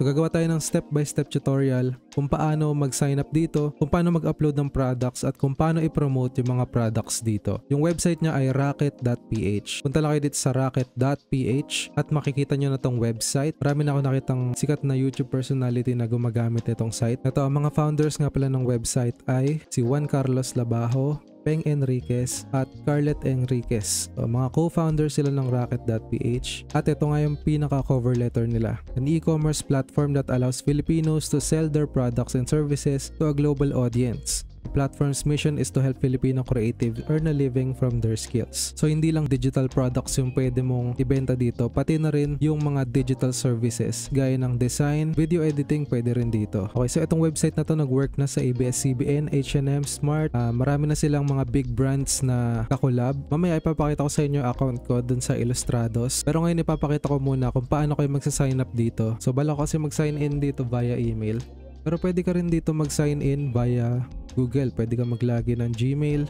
So gagawa tayo ng step-by-step tutorial kung paano mag-sign up dito, kung paano mag-upload ng products at kung paano i-promote yung mga products dito. Yung website niya ay rocket.ph. Punta lang kayo dito sa rocket.ph at makikita nyo na tong website. Marami na ako nakitang sikat na YouTube personality na gumagamit itong site. Ito, ang mga founders nga pala ng website ay si Juan Carlos Labajo, Peng Enriquez at Carlet Enriquez. So, mga co-founders sila ng Rocket.ph at ito nga yung pinaka-cover letter nila. An e-commerce platform that allows Filipinos to sell their products and services to a global audience. The platform's mission is to help Filipino creatives earn a living from their skills. So hindi lang digital products yung pwede mong ibenta dito, pati na rin yung mga digital services gaya ng design, video editing pwede rin dito. Okay, so itong website na to nag-work na sa ABS-CBN, H&M, Smart, marami na silang mga big brands na kakolab. Mamaya ipapakita ko sa inyo account ko dun sa Illustrados. Pero ngayon ipapakita ko muna kung paano kayo magsa-sign up dito. So bala ko kasi mag-sign in dito via email. Pero pwede ka rin dito mag-sign in via Google. Pwede ka mag-login ng Gmail,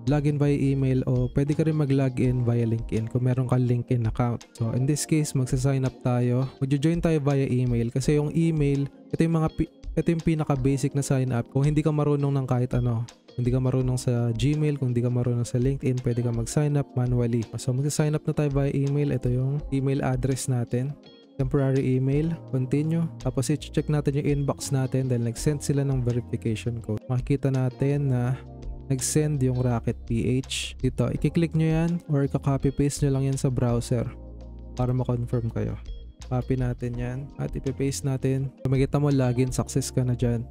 login via email, o pwede ka rin mag-login via LinkedIn kung meron kang LinkedIn account. So in this case, magsa-sign up tayo. Mag-join tayo via email kasi yung email, ito yung pinaka-basic na sign up. Kung hindi ka marunong ng kahit ano, hindi ka marunong sa Gmail, kung hindi ka marunong sa LinkedIn, pwede ka mag-sign up manually. So magsa-sign up na tayo via email. Ito yung email address natin. Temporary email, continue. Tapos i-check natin yung inbox natin dahil nag-send sila ng verification code. Makikita natin na nag-send yung Rocket.ph. Dito, i-click nyo yan or i-copy-paste nyo lang yan sa browser para ma-confirm kayo. Copy natin yan at i-paste natin. So, makita mo login success ka na dyan.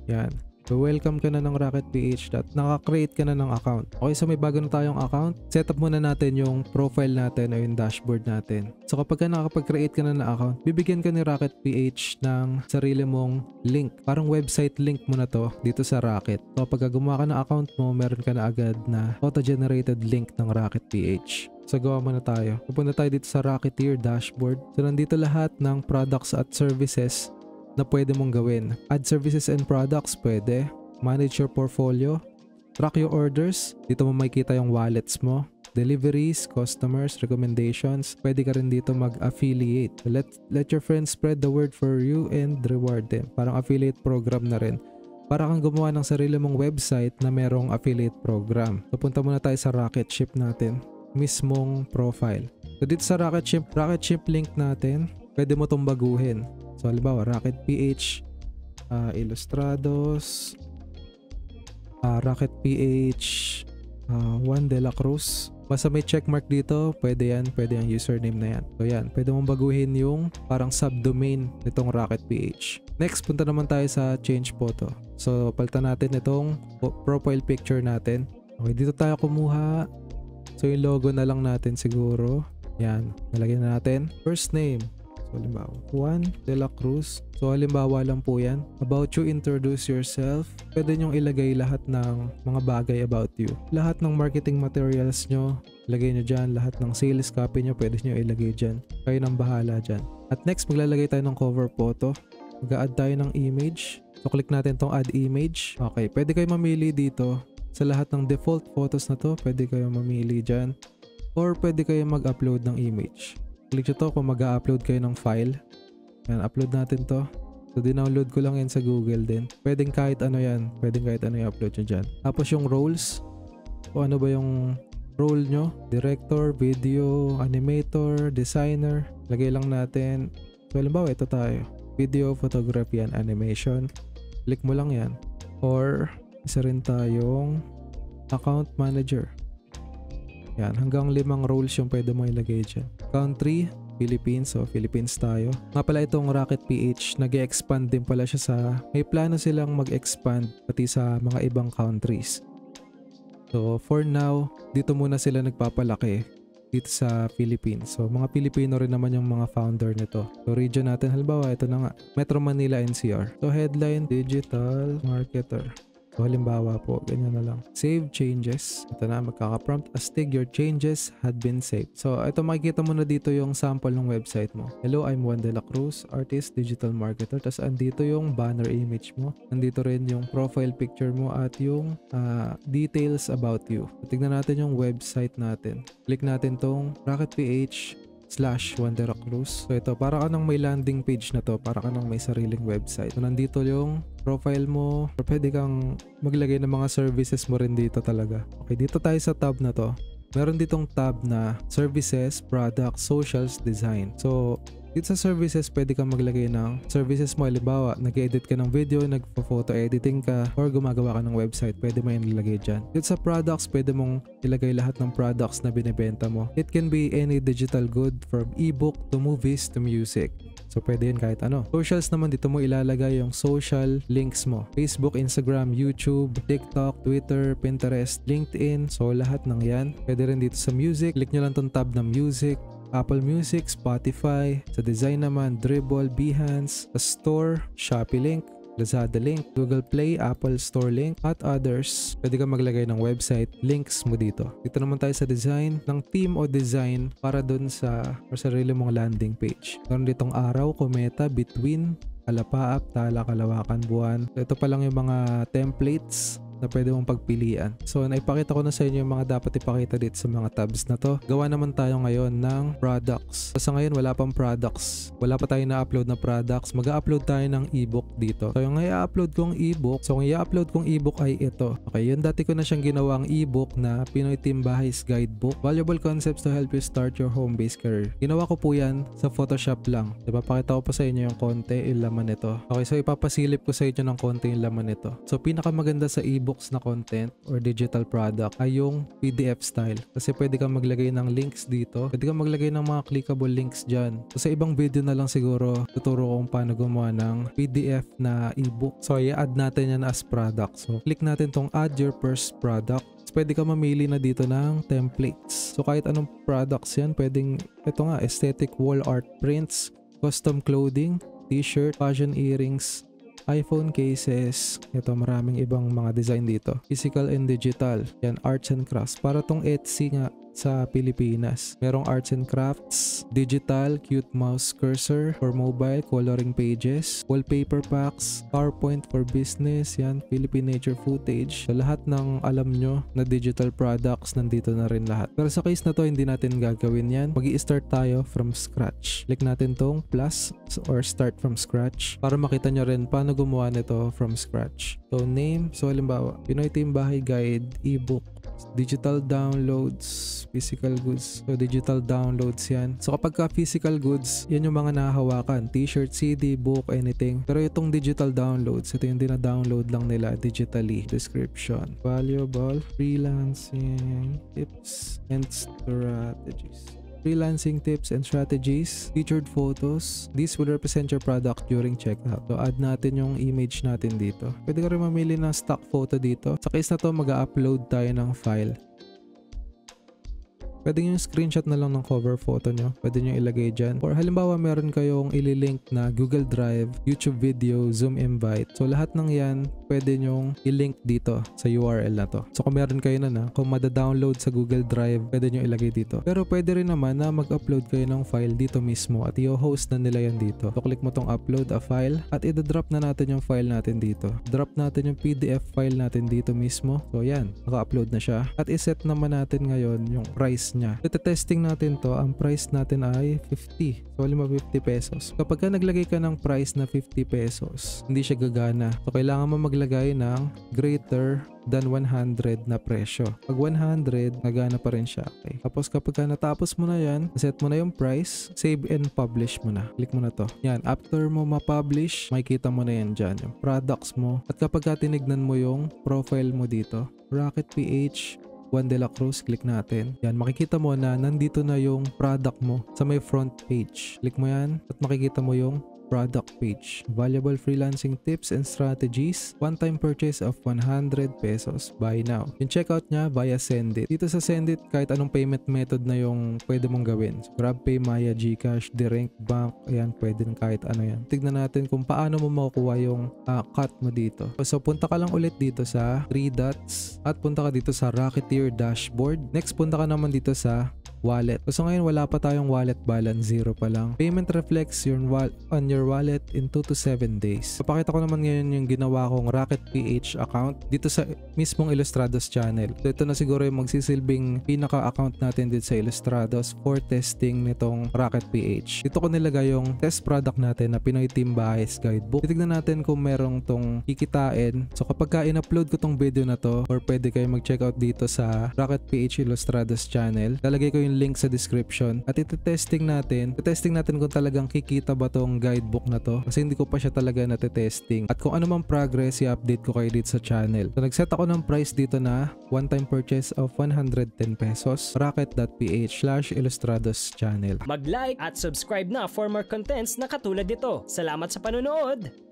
Yan. So, welcome ka na ng Rocket.ph at naka-create ka na ng account. Okay, so may bago na tayong account. Setup muna natin yung profile natin o yung dashboard natin. So, kapag ka nakapag-create ka na ng account, bibigyan ka ni Rocket.ph ng sarili mong link. Parang website link mo na to dito sa Rocket. So, kapag gumawa ka ng account mo, meron ka na agad na auto-generated link ng Rocket.ph. So, gawa muna tayo. Pupunta tayo dito sa Rocketeer dashboard. So, nandito lahat ng products at services na pwede mong gawin. Add services and products, pwede. Manage your portfolio. Track your orders. Dito mo makikita yung wallets mo. Deliveries, customers, recommendations. Pwede ka rin dito mag-affiliate. Let your friends spread the word for you and reward them. Parang affiliate program na rin. Para kang gumawa ng sarili mong website na merong affiliate program. So, punta muna tayo sa Rocketship natin. Mismong profile. So, dito sa Rocketship link natin, pwede mo itong baguhin. So, halimbawa, Rocket.ph, Illustrados, Rocket.ph, Juan de la Cruz. Basta may checkmark dito, pwede yan, pwede yung username na yan. So, yan, pwede mong baguhin yung parang subdomain nitong Rocket.ph. Next, punta naman tayo sa change photo. So, palitan natin itong profile picture natin. Okay, dito tayo kumuha. So, yung logo na lang natin siguro. Yan, nalagyan na natin. First name. So, halimbawa, Juan de la Cruz. So, halimbawa lang po yan. About you, introduce yourself. Pwede nyong ilagay lahat ng mga bagay about you. Lahat ng marketing materials nyo, ilagay nyo dyan. Lahat ng sales copy nyo, pwede nyo ilagay dyan. Kayo nang bahala dyan. At next, maglalagay tayo ng cover photo. Mag-add tayo ng image. So, click natin tong add image. Okay, pwede kayo mamili dito. Sa lahat ng default photos na to, pwede kayo mamili dyan. Or pwede kayo mag-upload ng image. Click nyo to kung mag-upload kayo ng file. Yan, upload natin to. So, dinownload ko lang yan sa Google din. Pwedeng kahit ano yan. Pwedeng kahit ano yung upload nyo dyan. Tapos yung roles. O ano ba yung role nyo? Director, video, animator, designer. Lagay lang natin. So, halimbawa, ito tayo. Video, photography, and animation. Click mo lang yan. Or, isa rin tayong account manager. Yan, hanggang 5 roles yung pwede mo ilagay dyan. Country, Philippines. So, Philippines tayo. Nga pala itong Rocket.ph, nag-expand din pala siya sa... May plano silang mag-expand pati sa mga ibang countries. So, for now, dito muna sila nagpapalaki dito sa Philippines. So, mga Pilipino rin naman yung mga founder nito. So, region natin, halimbawa, ito na nga. Metro Manila NCR. So, headline, digital marketer. So, halimbawa po, ganyan na lang. Save changes. Ito na, magkaka-prompt. Astig, your changes had been saved. So, ito makikita mo na dito yung sample ng website mo. Hello, I'm Juan de la Cruz, artist, digital marketer. Tapos, andito yung banner image mo. Andito rin yung profile picture mo at yung details about you. So, tignan natin yung website natin. Click natin tong Rocket.ph. /1delacruz. So ito, para ka nang may landing page na to, para ka nang may sariling website. So nandito yung profile mo, or pwede kang maglagay ng mga services mo rin dito talaga. Okay, dito tayo sa tab na to. Meron ditong tab na Services, Products, Socials, Design. So dito sa services, pwede kang maglagay ng services mo. Halimbawa, nag-edit ka ng video, nagpo-photo editing ka, or gumagawa ka ng website, pwede mo yan ilagay dyan. Dito sa products, pwede mong ilagay lahat ng products na binibenta mo. It can be any digital good from ebook to movies to music. So pwede yun kahit ano. Socials naman, dito mo ilalagay yung social links mo. Facebook, Instagram, YouTube, TikTok, Twitter, Pinterest, LinkedIn. So lahat ng yan. Pwede rin dito sa music. Click nyo lang tong tab ng music. Apple Music, Spotify. Sa design naman, Dribbble, Behance. Sa store, Shopee link, Lazada link, Google Play, Apple Store link, at others. Pwede ka maglagay ng website links mo dito. Dito naman tayo sa design ng theme o design para dun sa sarili mong landing page. Meron ditong araw, kometa, between, kalapaap, tala, kalawakan, buwan. Ito pa lang yung mga templates na pwede mong pagpilian. So, naipakita ko na sa inyo yung mga dapat ipakita dito sa mga tabs na to. Gawa naman tayo ngayon ng products. So, sa ngayon, wala pang products. Wala pa tayo na-upload na products. Mag-upload tayo ng ebook dito. So, yung i-upload kong ebook, ay ito. Okay, yun dati ko na siyang ginawang ebook na Pinoy Team Bahay's Guidebook. Valuable concepts to help you start your home-based career. Ginawa ko po yan sa Photoshop lang. Ipapakita ko pa sa inyo yung konti, yung laman nito. Okay, so ipapasilip ko sa inyo ng konti yung laman nito. So, pinakamaganda sa ebook na content or digital product ay yung PDF style. Kasi pwede kang maglagay ng links dito. Pwede kang maglagay ng mga clickable links dyan. So sa ibang video na lang siguro tuturo ko kung paano gumawa ng PDF na ebook. So i-add natin yan as product. So click natin tong add your first product. So, pwede ka mamili na dito ng templates. So kahit anong products yan, pwedeng ito nga, aesthetic wall art prints, custom clothing, t-shirt, fashion earrings, iPhone cases, ito maraming ibang mga design dito. Physical and digital, yan arts and crafts. Para tong Etsy nga sa Pilipinas. Merong arts and crafts, digital, cute mouse cursor for mobile, coloring pages, wallpaper packs, PowerPoint for business, yan, Philippine nature footage. So lahat ng alam nyo na digital products, nandito na rin lahat. Pero sa case na to, hindi natin gagawin yan. Mag-i-start tayo from scratch. Click natin tong plus or start from scratch para makita nyo rin paano gumawa nito from scratch. So name, so halimbawa, Pinoy Team Bahay Guide, ebook, digital downloads, physical goods. So digital downloads yan. So kapag ka physical goods, yan yung mga nahahawakan. T-shirt, CD, book, anything. Pero itong digital downloads, ito yung dina-download lang nila digitally. Description. Valuable freelancing tips and strategies. Freelancing tips and strategies, featured photos. These will represent your product during checkout. So add natin yung image natin dito. Pwede ka rin mamili ng stock photo dito. Sa case na to, mag-upload tayo ng file. Pwede nyo yung screenshot na lang ng cover photo nyo. Pwede nyo ilagay dyan. Or halimbawa meron kayong ililink na Google Drive, YouTube video, Zoom invite. So lahat ng yan, pwede nyo ilink dito sa URL na to. So kung meron kayo na, kung mada-download sa Google Drive, pwede nyo ilagay dito. Pero pwede rin naman na mag-upload kayo ng file dito mismo at i-host na nila yan dito. So click mo tong upload a file at i-drop na natin yung file natin dito. Drop natin yung PDF file natin dito mismo. So yan, naka-upload na siya. At iset naman natin ngayon yung price niya. Ito testing natin to, ang price natin ay 50. So halimbawa 50 pesos. Kapag ka naglagay ka ng price na 50 pesos, hindi siya gagana. So kailangan mo maglagay ng greater than 100 na presyo. Pag 100, nagana pa rin siya. Okay. Tapos kapag ka natapos mo na yan, set mo na yung price, save and publish mo na. Click mo na to. Yan, after mo ma-publish, makikita mo na yan dyan, yung products mo. At kapag ka tinignan mo yung profile mo dito, Rocket PH, Juan de la Cruz, click natin. Yan, makikita mo na nandito na yung product mo sa may front page. Click mo yan at makikita mo yung product page. Valuable freelancing tips and strategies. One-time purchase of 100 pesos. Buy now. Yung checkout niya via Sendit. Dito sa Sendit, kahit anong payment method na yung pwede mong gawin. So, GrabPay, Maya, GCash, Direct Bank. Ayan, pwede kahit ano yan. Tignan natin kung paano mo makukuha yung cut mo dito. So, punta ka lang ulit dito sa 3 dots at punta ka dito sa Rocketeer Dashboard. Next, punta ka naman dito sa wallet. So ngayon wala pa tayong wallet balance, 0 pa lang. Payment reflects on your wallet in 2 to 7 days. Papakita ko naman ngayon yung ginawa kong Rocket PH account dito sa mismong Illustrados channel. So ito na siguro yung magsisilbing pinaka-account natin dito sa Illustrados for testing nitong Rocket PH. Dito ko nilagay yung test product natin na Pinoy Team Bahays Guidebook. Titignan natin kung merong tong kikitain. So kapag in-upload ko tong video na to, or pwede kayo mag-check out dito sa Rocket PH Illustrados channel, lalagay ko yung link sa description at iti-testing natin kung talagang kikita ba tong guidebook na to, kasi hindi ko pa siya talaga natetesting, at kung ano mang progress i-update ko kayo dito sa channel. So nag-set ako ng price dito na one-time purchase of 110 pesos, rocket.ph/Illustrados channel. Mag-like at subscribe na for more contents na katulad nito. Salamat sa panonood!